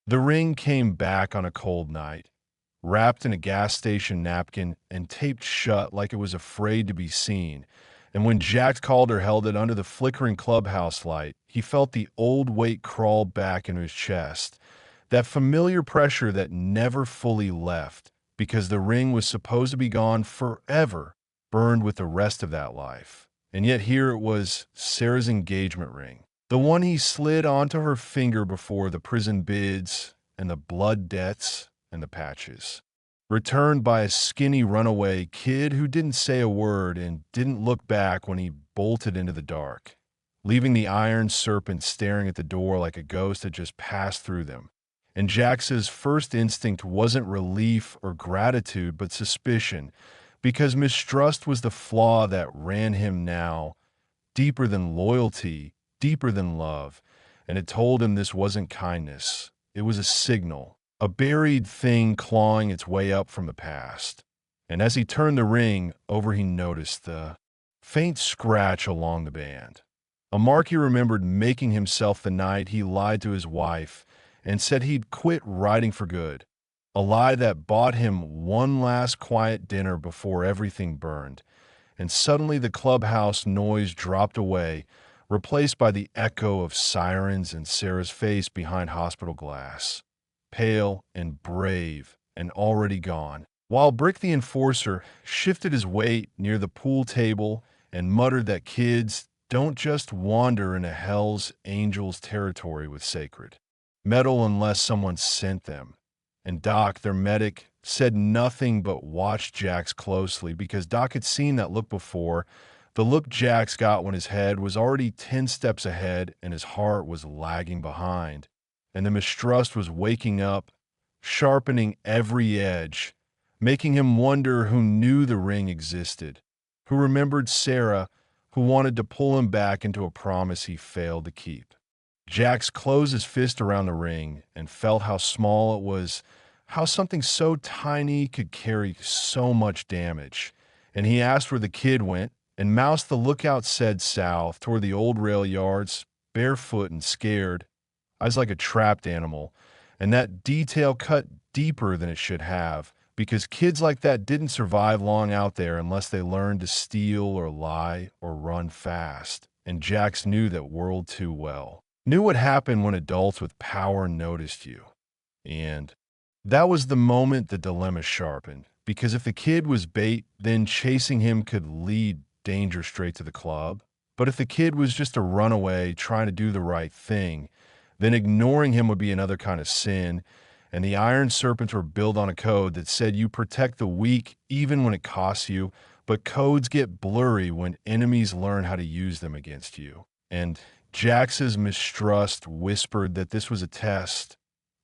The ring came back on a cold night, wrapped in a gas station napkin and taped shut like it was afraid to be seen. And when Jack Calder held it under the flickering clubhouse light, he felt the old weight crawl back into his chest. That familiar pressure that never fully left, because the ring was supposed to be gone forever, burned with the rest of that life. And yet here it was, Sarah's engagement ring. The one he slid onto her finger before the prison bids and the blood debts and the patches. Returned by a skinny runaway kid who didn't say a word and didn't look back when he bolted into the dark, leaving the Iron Serpents staring at the door like a ghost had just passed through them. And Jax's first instinct wasn't relief or gratitude, but suspicion, because mistrust was the flaw that ran him now, deeper than loyalty, deeper than love, and it told him this wasn't kindness. It was a signal, a buried thing clawing its way up from the past. And as he turned the ring over, he noticed the faint scratch along the band. A mark he remembered making himself the night he lied to his wife and said he'd quit writing for good. A lie that bought him one last quiet dinner before everything burned. And suddenly the clubhouse noise dropped away, replaced by the echo of sirens and Sarah's face behind hospital glass, pale and brave and already gone, while Brick the Enforcer shifted his weight near the pool table and muttered that kids don't just wander into Hell's Angels territory with sacred metal unless someone sent them. And Doc, their medic, said nothing but watched Jax closely because Doc had seen that look before, the look Jax got when his head was already 10 steps ahead and his heart was lagging behind. And the mistrust was waking up, sharpening every edge, making him wonder who knew the ring existed, who remembered Sarah, who wanted to pull him back into a promise he failed to keep. Jax closed his fist around the ring and felt how small it was, how something so tiny could carry so much damage. And he asked where the kid went, and Mouse the lookout said south, toward the old rail yards, barefoot and scared, eyes like a trapped animal. And that detail cut deeper than it should have, because kids like that didn't survive long out there unless they learned to steal or lie or run fast. And Jax knew that world too well. Knew what happened when adults with power noticed you. And that was the moment the dilemma sharpened, because if the kid was bait, then chasing him could lead danger straight to the club. But if the kid was just a runaway trying to do the right thing, then ignoring him would be another kind of sin. And the Iron Serpents were built on a code that said you protect the weak even when it costs you, but codes get blurry when enemies learn how to use them against you. And Jax's mistrust whispered that this was a test,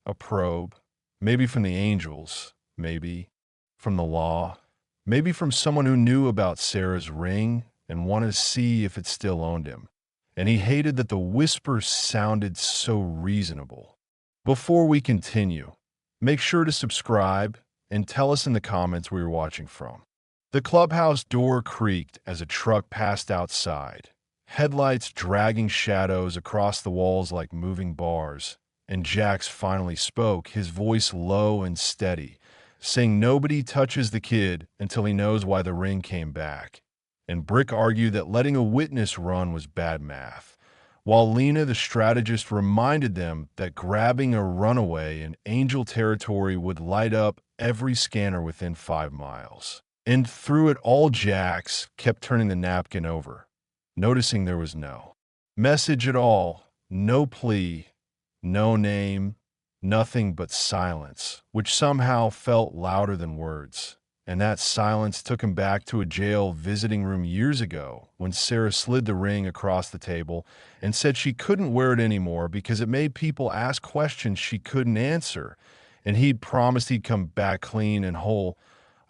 a probe, maybe from the angels, maybe from the law, maybe from someone who knew about Sarah's ring and wanted to see if it still owned him. And he hated that the whisper sounded so reasonable. Before we continue, make sure to subscribe and tell us in the comments where you're watching from. The clubhouse door creaked as a truck passed outside, headlights dragging shadows across the walls like moving bars. And Jax finally spoke, his voice low and steady, saying nobody touches the kid until he knows why the ring came back. And Brick argued that letting a witness run was bad math, while Lena, the strategist, reminded them that grabbing a runaway in Angel territory would light up every scanner within 5 miles. And through it all, Jax kept turning the napkin over, noticing there was no message at all, no plea, no name, nothing but silence, which somehow felt louder than words. And that silence took him back to a jail visiting room years ago when Sarah slid the ring across the table and said she couldn't wear it anymore because it made people ask questions she couldn't answer. And he'd promised he'd come back clean and whole,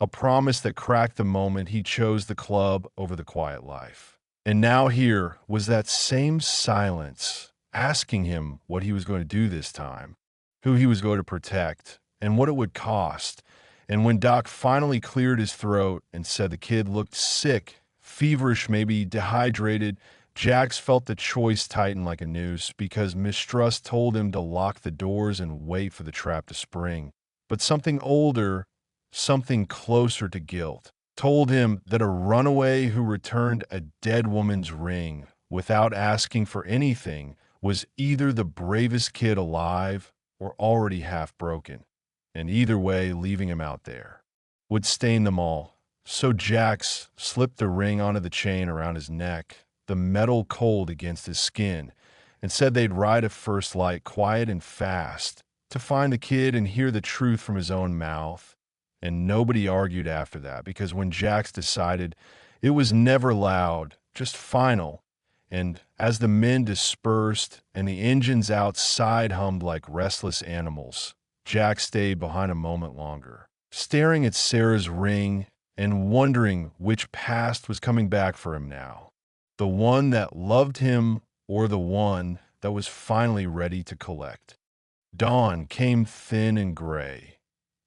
a promise that cracked the moment he chose the club over the quiet life. And now here was that same silence, asking him what he was going to do this time, who he was going to protect, and what it would cost. And when Doc finally cleared his throat and said the kid looked sick, feverish, maybe dehydrated, Jax felt the choice tighten like a noose because mistrust told him to lock the doors and wait for the trap to spring. But something older, something closer to guilt, told him that a runaway who returned a dead woman's ring without asking for anything was either the bravest kid alive or already half broken, and either way, leaving him out there would stain them all. So Jax slipped the ring onto the chain around his neck, the metal cold against his skin, and said they'd ride at first light quiet and fast to find the kid and hear the truth from his own mouth. And nobody argued after that, because when Jax decided, it was never loud, just final. And as the men dispersed and the engines outside hummed like restless animals, Jack stayed behind a moment longer, staring at Sarah's ring and wondering which past was coming back for him now. The one that loved him or the one that was finally ready to collect. Dawn came thin and gray,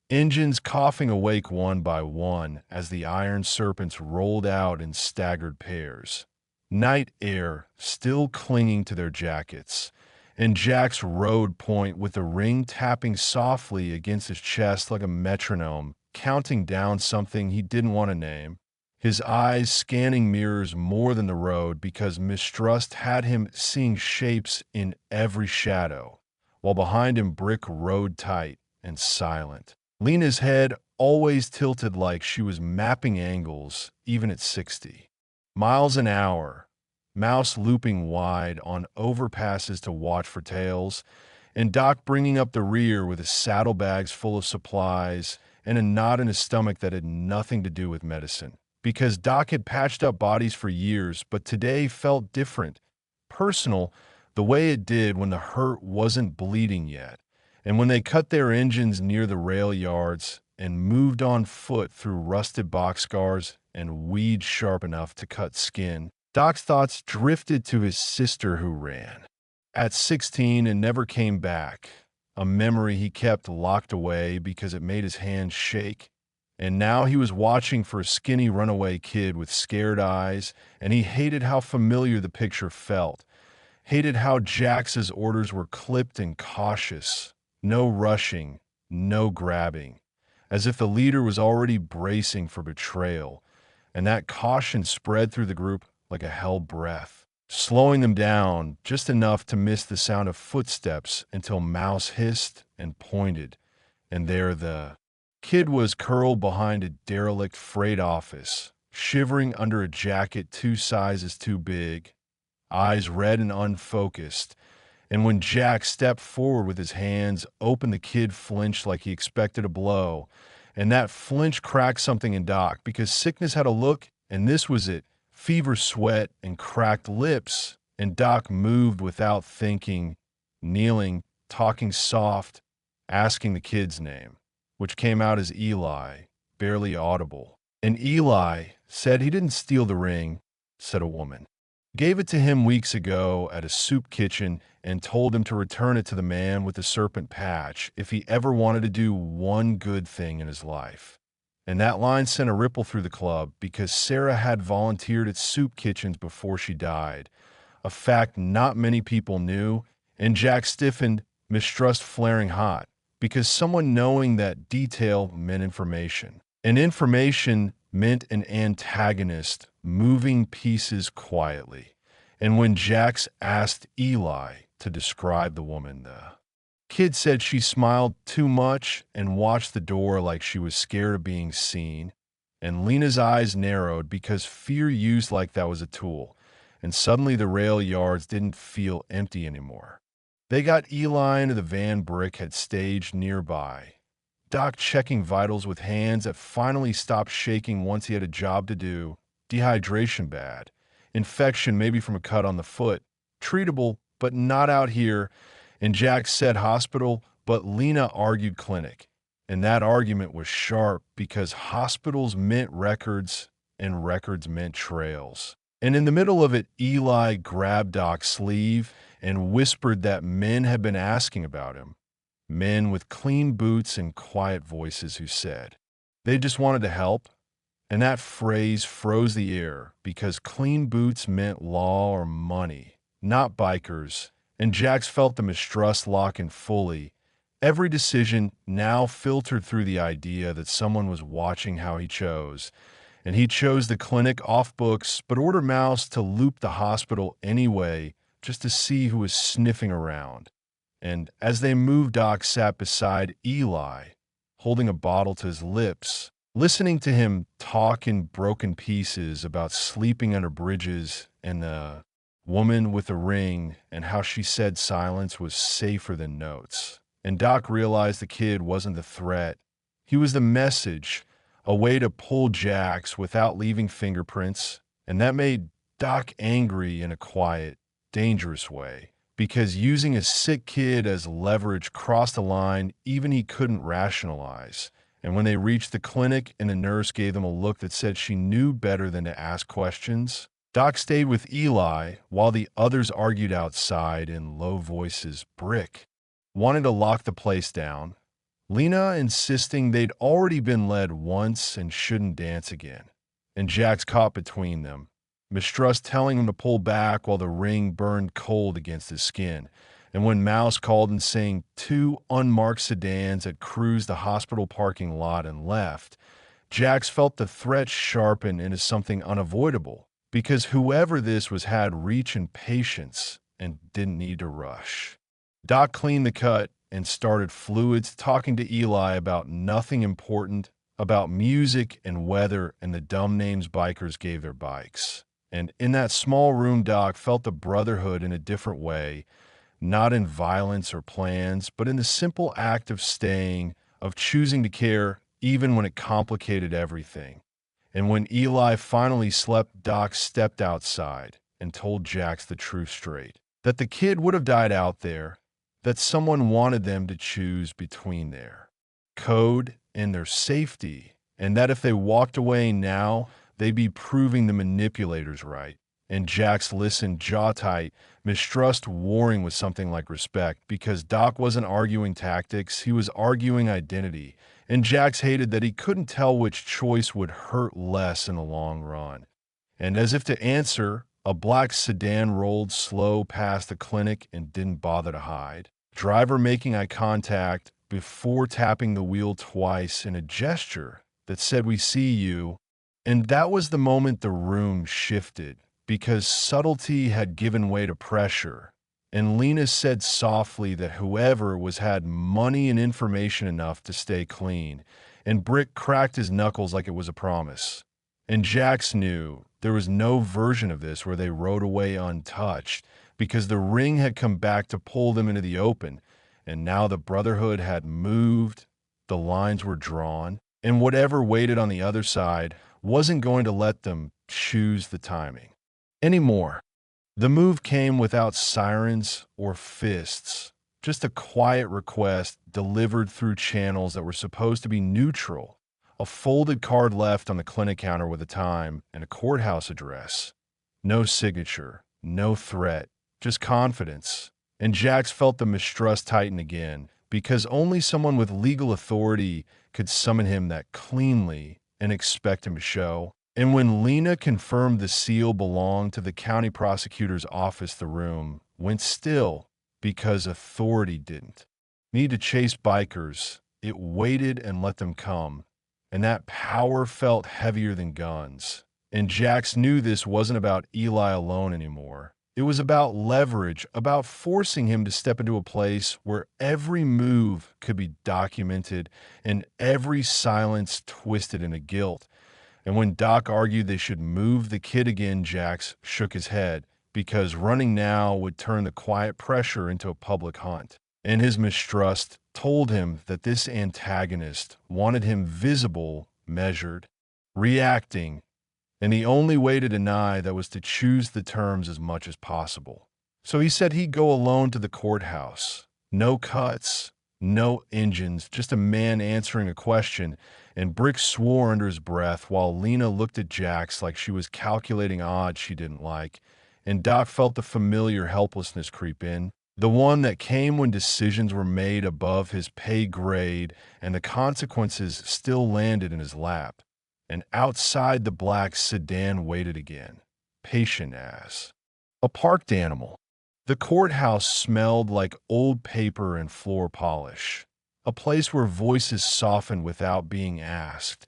engines coughing awake one by one as the Iron Serpents rolled out in staggered pairs. Night air still clinging to their jackets, and Jack's rode point with the ring tapping softly against his chest like a metronome, counting down something he didn't want to name. His eyes scanning mirrors more than the road because mistrust had him seeing shapes in every shadow, while behind him brick rode tight and silent. Lena's head always tilted like she was mapping angles, even at 60 miles an hour, Mouse looping wide on overpasses to watch for tails, and Doc bringing up the rear with his saddlebags full of supplies and a knot in his stomach that had nothing to do with medicine. Because Doc had patched up bodies for years, but today felt different, personal, the way it did when the hurt wasn't bleeding yet, and when they cut their engines near the rail yards and moved on foot through rusted boxcars and weeds sharp enough to cut skin. Doc's thoughts drifted to his sister who ran at 16 and never came back, a memory he kept locked away because it made his hands shake. And now he was watching for a skinny runaway kid with scared eyes, and he hated how familiar the picture felt, hated how Jax's orders were clipped and cautious, no rushing, no grabbing, as if the leader was already bracing for betrayal, and that caution spread through the group like a held breath, slowing them down just enough to miss the sound of footsteps until Mouse hissed and pointed, and there the kid was curled behind a derelict freight office, shivering under a jacket 2 sizes too big, eyes red and unfocused. And when Jack stepped forward with his hands open, the kid flinched like he expected a blow. And that flinch cracked something in Doc, because sickness had a look, and this was it. Fever, sweat, and cracked lips. And Doc moved without thinking, kneeling, talking soft, asking the kid's name, which came out as Eli, barely audible. And Eli said he didn't steal the ring, said a woman. Gave it to him weeks ago at a soup kitchen and told him to return it to the man with the serpent patch if he ever wanted to do one good thing in his life. And that line sent a ripple through the club because Sarah had volunteered at soup kitchens before she died, a fact not many people knew, and Jack stiffened, mistrust flaring hot, because someone knowing that detail meant information. And information meant an antagonist moving pieces quietly. And when Jax asked Eli to describe the woman, the kid said she smiled too much and watched the door like she was scared of being seen. And Lena's eyes narrowed because fear used like that was a tool. And suddenly the rail yards didn't feel empty anymore. They got Eli into the van Brick had staged nearby. Doc checking vitals with hands that finally stopped shaking once he had a job to do. Dehydration bad. Infection maybe from a cut on the foot. Treatable, but not out here. And Jack said hospital, but Lena argued clinic. And that argument was sharp because hospitals meant records and records meant trails. And in the middle of it, Eli grabbed Doc's sleeve and whispered that men had been asking about him. Men with clean boots and quiet voices who said they just wanted to help. And that phrase froze the air because clean boots meant law or money, not bikers, and Jax felt the mistrust lock in fully. Every decision now filtered through the idea that someone was watching how he chose. And he chose the clinic off books, but ordered Mouse to loop the hospital anyway, just to see who was sniffing around. And as they moved, Doc sat beside Eli, holding a bottle to his lips, listening to him talk in broken pieces about sleeping under bridges and the woman with a ring and how she said silence was safer than notes. And Doc realized the kid wasn't the threat. He was the message, a way to pull Jax without leaving fingerprints. And that made Doc angry in a quiet, dangerous way, because using a sick kid as leverage crossed a line even he couldn't rationalize. And when they reached the clinic and the nurse gave them a look that said she knew better than to ask questions, Doc stayed with Eli while the others argued outside in low voices. Brick wanted to lock the place down, Lena insisting they'd already been led once and shouldn't dance again. And Jax caught between them, mistrust telling him to pull back while the ring burned cold against his skin. And when Mouse called and saying two unmarked sedans had cruised the hospital parking lot and left, Jax felt the threat sharpen into something unavoidable, because whoever this was had reach and patience and didn't need to rush. Doc cleaned the cut and started fluids, talking to Eli about nothing important, about music and weather and the dumb names bikers gave their bikes. And in that small room, Doc felt the brotherhood in a different way, not in violence or plans, but in the simple act of staying, of choosing to care, even when it complicated everything. And when Eli finally slept, Doc stepped outside and told Jax the truth straight, that the kid would have died out there, that someone wanted them to choose between their code and their safety, and that if they walked away now, they'd be proving the manipulators right. And Jax listened jaw tight, mistrust warring with something like respect, because Doc wasn't arguing tactics, he was arguing identity. And Jax hated that he couldn't tell which choice would hurt less in the long run. And as if to answer, a black sedan rolled slow past the clinic and didn't bother to hide. Driver making eye contact before tapping the wheel twice in a gesture that said, "We see you." And that was the moment the room shifted, because subtlety had given way to pressure. And Lena said softly that whoever was had money and information enough to stay clean. And Brick cracked his knuckles like it was a promise. And Jax knew there was no version of this where they rode away untouched, because the ring had come back to pull them into the open. And now the Brotherhood had moved, the lines were drawn, and whatever waited on the other side wasn't going to let them choose the timing anymore. The move came without sirens or fists, just a quiet request delivered through channels that were supposed to be neutral. A folded card left on the clinic counter with a time and a courthouse address. No signature, no threat, just confidence. And Jax felt the mistrust tighten again, because only someone with legal authority could summon him that cleanly and expect him to show. And when Lena confirmed the seal belonged to the county prosecutor's office, the room went still, because authority didn't need to chase bikers. It waited and let them come. And that power felt heavier than guns. And Jax knew this wasn't about Eli alone anymore. It was about leverage, about forcing him to step into a place where every move could be documented and every silence twisted into guilt. And when Doc argued they should move the kid again, Jax shook his head, because running now would turn the quiet pressure into a public hunt. And his mistrust told him that this antagonist wanted him visible, measured, reacting, and the only way to deny that was to choose the terms as much as possible. So he said he'd go alone to the courthouse. No cuts, no engines, just a man answering a question, and Brick swore under his breath while Lena looked at Jax like she was calculating odds she didn't like, and Doc felt the familiar helplessness creep in. The one that came when decisions were made above his pay grade and the consequences still landed in his lap. and outside the black sedan waited again, patient as a parked animal. The courthouse smelled like old paper and floor polish, a place where voices softened without being asked,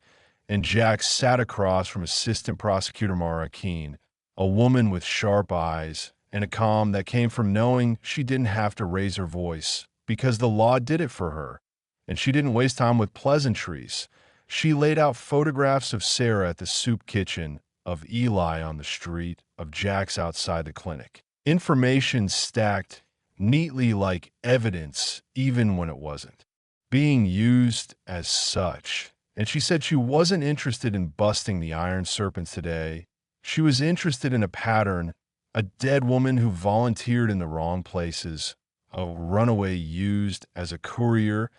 and Jack sat across from Assistant Prosecutor Mara Keene, a woman with sharp eyes and a calm that came from knowing she didn't have to raise her voice because the law did it for her, and she didn't waste time with pleasantries. She laid out photographs of Sarah at the soup kitchen, of Eli on the street, of Jack's outside the clinic. Information stacked neatly like evidence, even when it wasn't being used as such. And she said she wasn't interested in busting the Iron Serpents today. She was interested in a pattern, a dead woman who volunteered in the wrong places, a runaway used as a courier,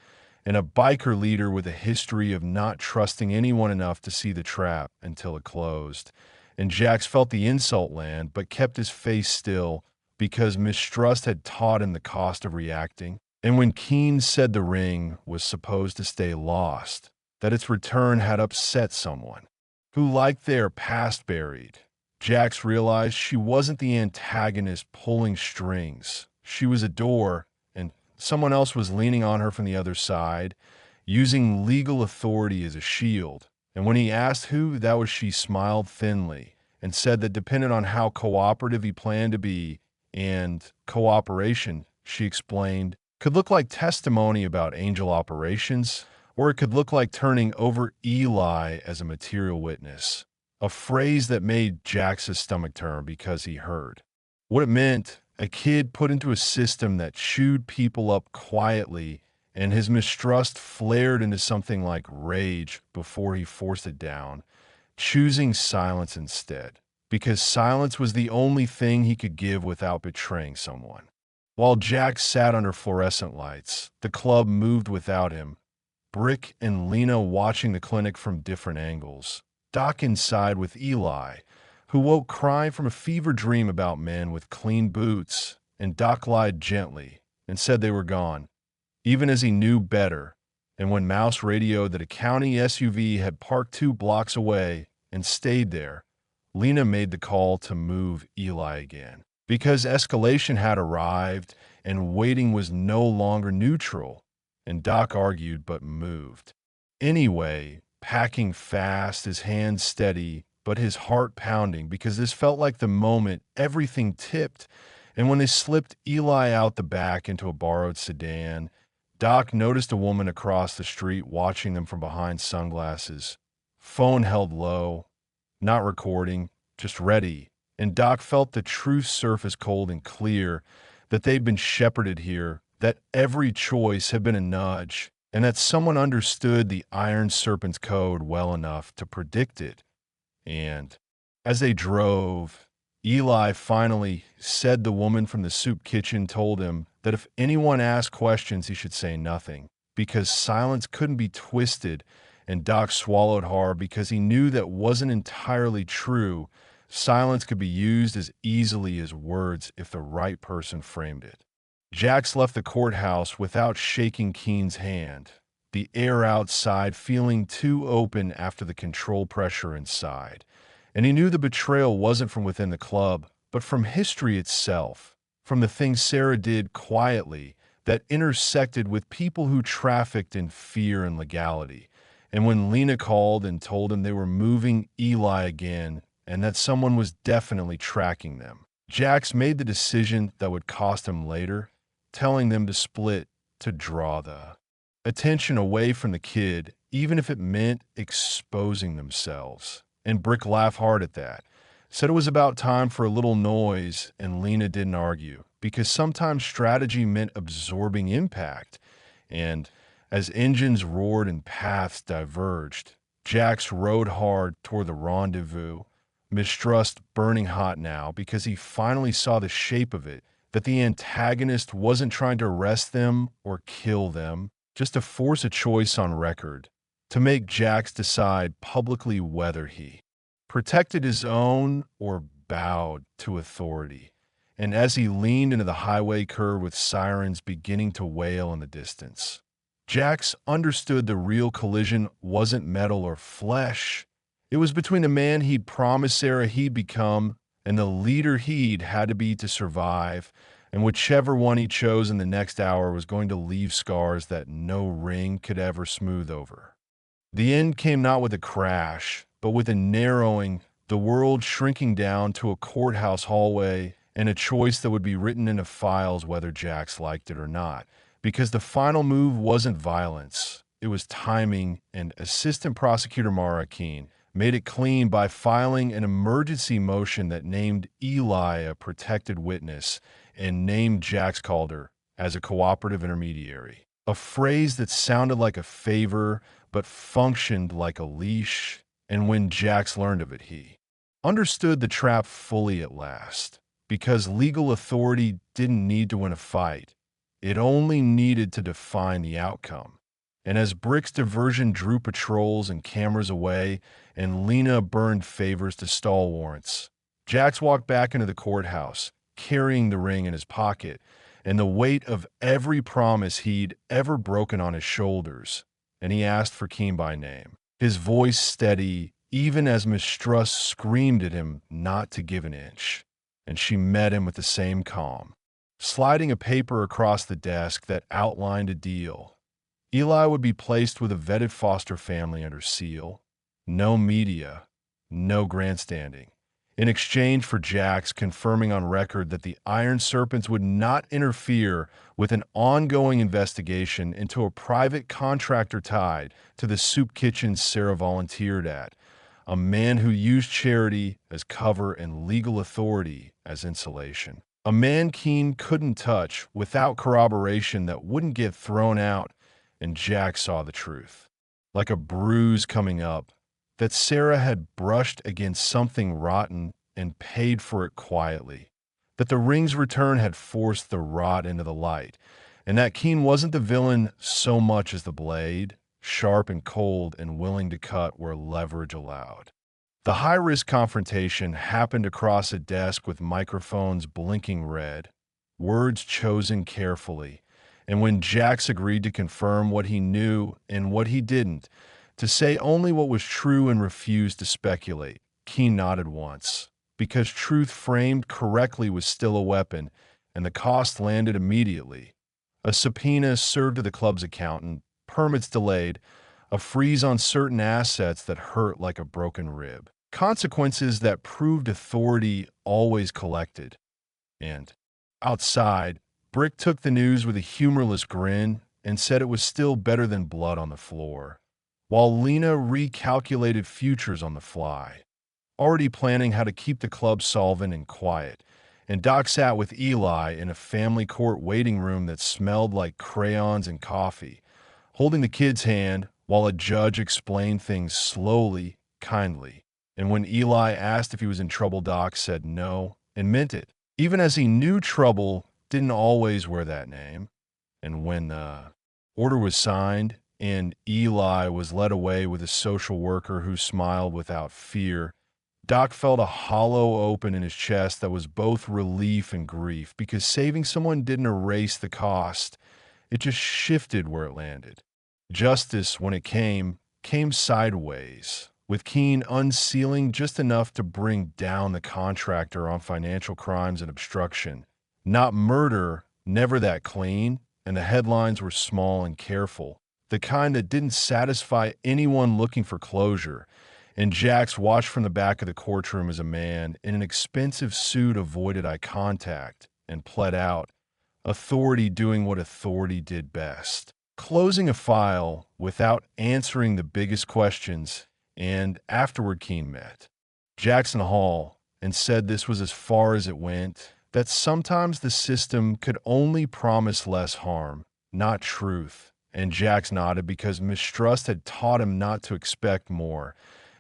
and a biker leader with a history of not trusting anyone enough to see the trap until it closed. And Jax felt the insult land, but kept his face still because mistrust had taught him the cost of reacting. And when Keene said the ring was supposed to stay lost, that its return had upset someone who liked their past buried, Jax realized she wasn't the antagonist pulling strings. She was a door, and someone else was leaning on her from the other side, using legal authority as a shield. And when he asked who that was, she smiled thinly and said that depending on how cooperative he planned to be, and cooperation, she explained, could look like testimony about angel operations, or it could look like turning over Eli as a material witness, a phrase that made Jax's stomach turn because he heard what it meant: a kid put into a system that chewed people up quietly, and his mistrust flared into something like rage before he forced it down, choosing silence instead, because silence was the only thing he could give without betraying someone. While Jack sat under fluorescent lights, the club moved without him, Brick and Lena watching the clinic from different angles, Doc inside with Eli, who woke crying from a fever dream about men with clean boots, and Doc lied gently and said they were gone, even as he knew better. And when Mouse radioed that a county SUV had parked 2 blocks away and stayed there, Lena made the call to move Eli again, because escalation had arrived and waiting was no longer neutral, and Doc argued but moved. Anyway, packing fast, his hands steady, but his heart pounding, because this felt like the moment everything tipped. And when they slipped Eli out the back into a borrowed sedan, Doc noticed a woman across the street watching them from behind sunglasses, phone held low, not recording, just ready. And Doc felt the truth surface cold and clear, that they'd been shepherded here, that every choice had been a nudge, and that someone understood the Iron Serpents code well enough to predict it. And as they drove, Eli finally said the woman from the soup kitchen told him that if anyone asked questions, he should say nothing, because silence couldn't be twisted. And Doc swallowed hard because he knew that wasn't entirely true. Silence could be used as easily as words if the right person framed it. Jax left the courthouse without shaking Keene's hand, the air outside feeling too open after the control pressure inside. And he knew the betrayal wasn't from within the club, but from history itself, from the things Sarah did quietly that intersected with people who trafficked in fear and legality. And when Lena called and told him they were moving Eli again and that someone was definitely tracking them, Jax made the decision that would cost him later, telling them to split to draw the attention away from the kid, even if it meant exposing themselves. And Brick laughed hard at that, said it was about time for a little noise, and Lena didn't argue, because sometimes strategy meant absorbing impact. And as engines roared and paths diverged, Jax rode hard toward the rendezvous, mistrust burning hot now because he finally saw the shape of it, that the antagonist wasn't trying to arrest them or kill them, just to force a choice on record, to make Jax decide publicly whether he protected his own or bowed to authority. And as he leaned into the highway curve with sirens beginning to wail in the distance, Jax understood the real collision wasn't metal or flesh, It was between the man he'd promised Sarah he'd become and the leader he'd had to be to survive, and whichever one he chose in the next hour was going to leave scars that no ring could ever smooth over. The end came not with a crash, but with a narrowing, the world shrinking down to a courthouse hallway and a choice that would be written into files whether Jax liked it or not. Because the final move wasn't violence, it was timing, and Assistant Prosecutor Mara Keene made it clean by filing an emergency motion that named Eli a protected witness and named Jax Calder as a cooperative intermediary. A phrase that sounded like a favor but functioned like a leash, and when Jax learned of it, he understood the trap fully at last, because legal authority didn't need to win a fight. It only needed to define the outcome. And as Brick's diversion drew patrols and cameras away, and Lena burned favors to stall warrants, Jax walked back into the courthouse, carrying the ring in his pocket, and the weight of every promise he'd ever broken on his shoulders. And he asked for Keene by name, his voice steady, even as mistrust screamed at him not to give an inch. And she met him with the same calm, sliding a paper across the desk that outlined a deal. Eli would be placed with a vetted foster family under seal. No media, no grandstanding. In exchange for Jax confirming on record that the Iron Serpents would not interfere with an ongoing investigation into a private contractor tied to the soup kitchen Sarah volunteered at, a man who used charity as cover and legal authority as insulation. A man Keene couldn't touch without corroboration that wouldn't get thrown out, and Jax saw the truth, like a bruise coming up, that Sarah had brushed against something rotten and paid for it quietly, that the ring's return had forced the rot into the light, and that Keene wasn't the villain so much as the blade, sharp and cold and willing to cut where leverage allowed. The high-risk confrontation happened across a desk with microphones blinking red, words chosen carefully, and when Jax agreed to confirm what he knew and what he didn't, to say only what was true and refused to speculate, Keene nodded once, because truth framed correctly was still a weapon, and the cost landed immediately. A subpoena served to the club's accountant, permits delayed, a freeze on certain assets that hurt like a broken rib. Consequences that proved authority always collected. And outside, Brick took the news with a humorless grin and said it was still better than blood on the floor, while Lena recalculated futures on the fly, already planning how to keep the club solvent and quiet, and Doc sat with Eli in a family court waiting room that smelled like crayons and coffee, holding the kid's hand while a judge explained things slowly, kindly. And when Eli asked if he was in trouble, Doc said no and meant it, even as he knew trouble didn't always wear that name. And when the order was signed and Eli was led away with a social worker who smiled without fear, Doc felt a hollow open in his chest that was both relief and grief, because saving someone didn't erase the cost. It just shifted where it landed. Justice, when it came sideways, with Keene unsealing just enough to bring down the contractor on financial crimes and obstruction. Not murder, never that clean, and the headlines were small and careful, the kind that didn't satisfy anyone looking for closure. And Jax watched from the back of the courtroom as a man in an expensive suit avoided eye contact and pled out, authority doing what authority did best, closing a file without answering the biggest questions. And afterward, Keene met Jackson Hall and said this was as far as it went, that sometimes the system could only promise less harm, not truth. And Jax nodded because mistrust had taught him not to expect more.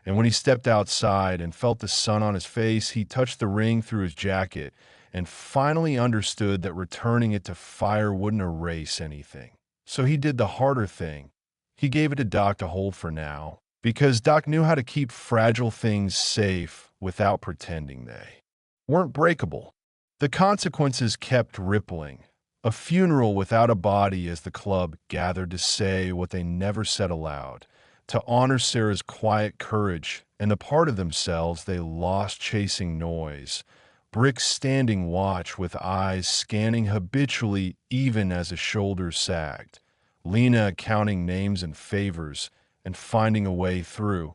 And when he stepped outside and felt the sun on his face, he touched the ring through his jacket and finally understood that returning it to fire wouldn't erase anything. So he did the harder thing. He gave it to Doc to hold for now, because Doc knew how to keep fragile things safe without pretending they weren't breakable. The consequences kept rippling. A funeral without a body as the club gathered to say what they never said aloud, to honor Sarah's quiet courage and the part of themselves they lost chasing noise. Brick standing watch with eyes scanning habitually even as his shoulders sagged. Lena counting names and favors and finding a way through.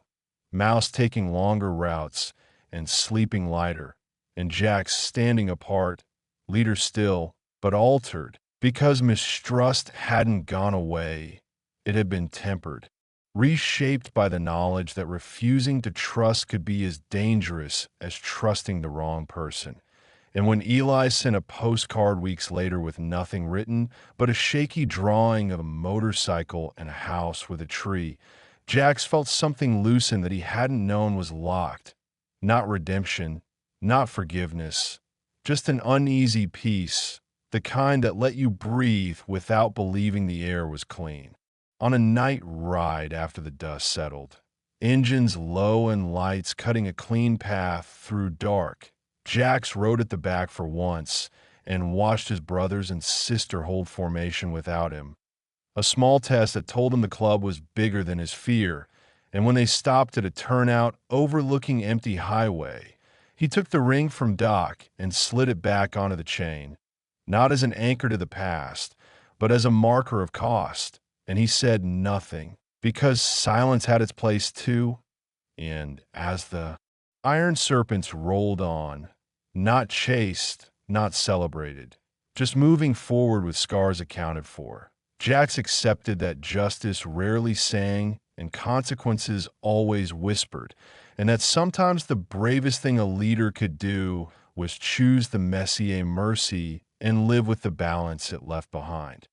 Mouse taking longer routes and sleeping lighter. And Jack standing apart, leader still, but altered, because mistrust hadn't gone away. It had been tempered, reshaped by the knowledge that refusing to trust could be as dangerous as trusting the wrong person. And when Eli sent a postcard weeks later with nothing written but a shaky drawing of a motorcycle and a house with a tree, Jax felt something loosen that he hadn't known was locked. Not redemption, not forgiveness, just an uneasy peace, the kind that let you breathe without believing the air was clean. On a night ride after the dust settled, engines low and lights cutting a clean path through dark, Jax rode at the back for once and watched his brothers and sister hold formation without him. A small test that told him the club was bigger than his fear, and when they stopped at a turnout overlooking empty highway, he took the ring from Doc and slid it back onto the chain, not as an anchor to the past, but as a marker of cost. And he said nothing, because silence had its place too. And as the Iron Serpents rolled on, not chased, not celebrated, just moving forward with scars accounted for, Jax accepted that justice rarely sang and consequences always whispered, and that sometimes the bravest thing a leader could do was choose the Messier mercy and live with the balance it left behind.